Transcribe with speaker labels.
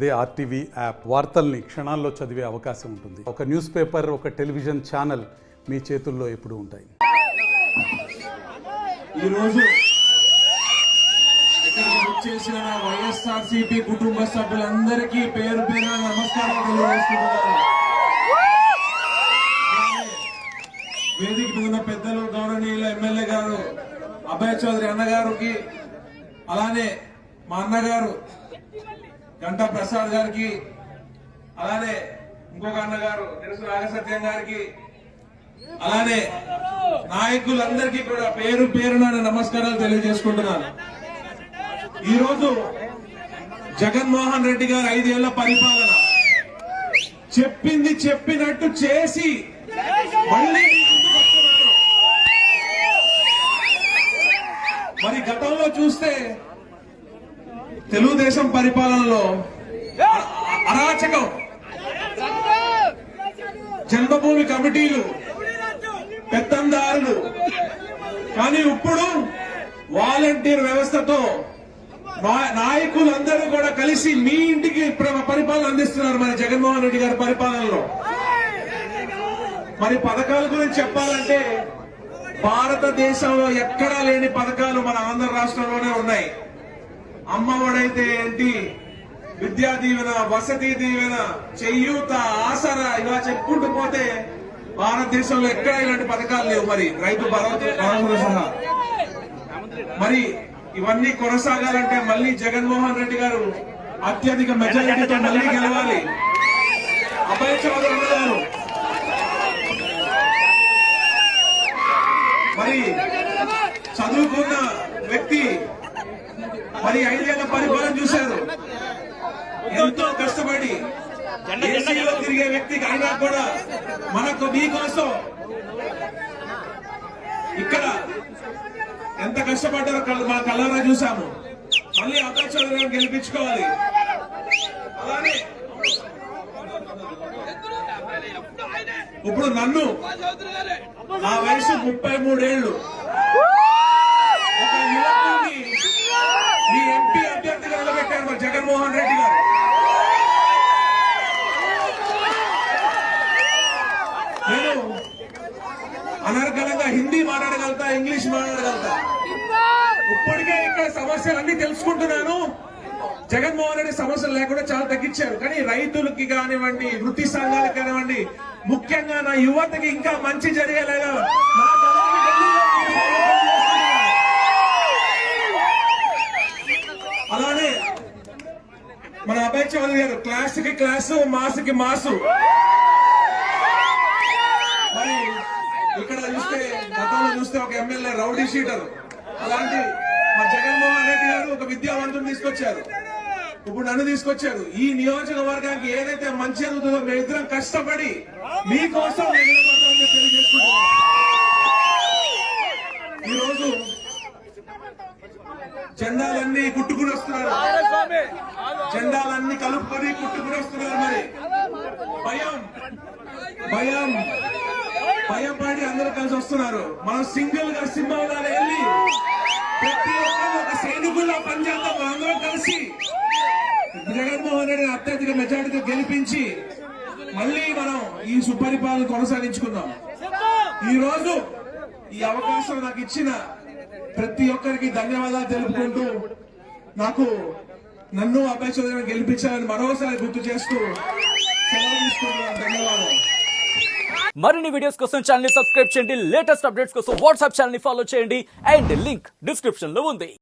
Speaker 1: అదే RTV app వార్తల్ని క్షణాల్లో చదివే అవకాశం ఉంటుంది. ఒక న్యూస్ పేపర్, ఒక టెలివిజన్ ఛానల్ మీ చేతుల్లో ఎప్పుడూ ఉంటాయి.
Speaker 2: ఈరోజు చేసిన వైఎస్ఆర్సీపీ కుటుంబ సభ్యులందరికీ పేరు పేరున నమస్కారాలు తెలియజేస్తున్నాను. వేదిక ఉన్న పెద్దలు, గౌరవనీయుల ఎమ్మెల్యే గారు అభయ్ చౌదరి అన్నగారికి, అలానే మా అన్నగారు గంటా ప్రసాద్ గారికి, అలానే ఇంకొక అన్నగారు తెలుసు నాగసత్యం గారికి, అలానే నాయకులందరికీ కూడా పేరు పేరున నమస్కారాలు తెలియజేసుకుంటున్నాను. ఈరోజు జగన్మోహన్ రెడ్డి గారు 5 ఏళ్ల పరిపాలన చెప్పింది చెప్పినట్టు చేసి మళ్ళీ మరి గతంలో చూస్తే తెలుగుదేశం పరిపాలనలో అరాచకం, జన్మభూమి కమిటీలు, పెత్తందారులు, కానీ ఇప్పుడు వాలంటీర్ వ్యవస్థతో నాయకులందరూ కూడా కలిసి మీ ఇంటికి పరిపాలన అందిస్తున్నారు మన జగన్మోహన్ రెడ్డి గారి పరిపాలనలో. మరి పథకాల గురించి చెప్పాలంటే భారతదేశంలో ఎక్కడా లేని పథకాలు మన ఆంధ్ర రాష్ట్రంలోనే ఉన్నాయి. అమ్మఒడైతే ఏంటి, విద్యా దీవెన, వసతి దీవెన, చేయూత, ఆసరా, ఇలా చెప్పుకుంటూ పోతే భారతదేశంలో ఎక్కడ ఇలాంటి పథకాలు లేవు. మరి రైతు భరోసా సహా మరి ఇవన్నీ కొనసాగాలంటే మళ్ళీ జగన్మోహన్ రెడ్డి గారు అత్యధిక మెజారిటీతో మళ్ళీ గెలవాలి. అభయ్ చౌదరి గారు మరి చదువుకున్న వ్యక్తి, మరి 5 ఏళ్ల పరిపాలన చూశారు. ఎంతో కష్టపడి ఏసీలో తిరిగే వ్యక్తికి అయినా కూడా మనకు మీకోసం ఇక్కడ ఎంత కష్టపడ్డారో మన కళ్ళారా చూసాము. మళ్ళీ అభయ్ చౌదరి గారిని గెలిపించుకోవాలి. అలానే ఇప్పుడు నన్ను, నా వయసు 33 ఏళ్లు, ఒక యువకుడిని మీ ఎంపీ అభ్యర్థిగా నిలబెట్టారు మరి జగన్మోహన్ రెడ్డి గారు. నేను అనర్గళంగా హిందీ మాట్లాడగలుగుతా, ఇంగ్లీష్ మాట్లాడగలుగుతా. ఇప్పటికే ఇక్కడ సమస్యలన్నీ తెలుసుకుంటున్నాను. జగన్మోహన్ రెడ్డి సమస్యలు లేకుండా చాలా తగ్గించారు. కానీ రైతులకి కానివ్వండి, వృత్తి సంఘాలకు కానివ్వండి, ముఖ్యంగా నా యువతకి ఇంకా మంచి జరిగేలాగా అలానే మన అభయ్ చౌదరి గారు క్లాస్కి క్లాసు, మాసుకి మాసు. మరి ఇక్కడ చూస్తే, గతంలో చూస్తే ఒక ఎమ్మెల్యే రౌడీ షీటర్, అలాంటి మా జగన్మోహన్ రెడ్డి గారు ఒక విద్యావంతుని తీసుకొచ్చారు. ఇప్పుడు నన్ను తీసుకొచ్చారు. ఈ నియోజకవర్గానికి ఏదైతే మంచి జరుగుతుందో మేమిద్దరం కష్టపడి మీకోసం తెలియజేసుకుంటున్నాం. ఈరోజు జెండాలన్నీ కుట్టుకుని వస్తున్నారు, జెండాలన్నీ కలుపుకొని కుట్టుకుని వస్తున్నారు. మరి భయం భయపడి అందరూ కలిసి వస్తున్నారు. మనం సింగిల్ గా సింహంగా వెళ్ళి ప్రతి ఒక్కరు ఒక సైనికుల్లో పనిచేద్దాం. అందరం కలిసి జగన్మోహన్ రెడ్డి అత్యధిక మెజారిటీతో గెలిపించి మళ్ళీ మనం ఈ సుపరిపాలన కొనసాగించుకుందాం. ఈ రోజు ఈ అవకాశం నాకు ఇచ్చిన ప్రతి ఒక్కరికి ధన్యవాదాలు తెలుపుకుంటూ, నన్ను అభయ్ చౌదరి గెలిపించాలని మరోసారి గుర్తు చేస్తూ సెలవు తీసుకుంటున్నాను. ధన్యవాదాలు.
Speaker 3: మరిన్ని వీడియోస్ కోసం ఛానల్ ని సబ్స్క్రైబ్ చేయండి. లేటెస్ట్ అప్డేట్స్ కోసం వాట్సాప్ ఛానల్ ని ఫాలో చేయండి. అండ్ లింక్ డిస్క్రిప్షన్ లో ఉంది.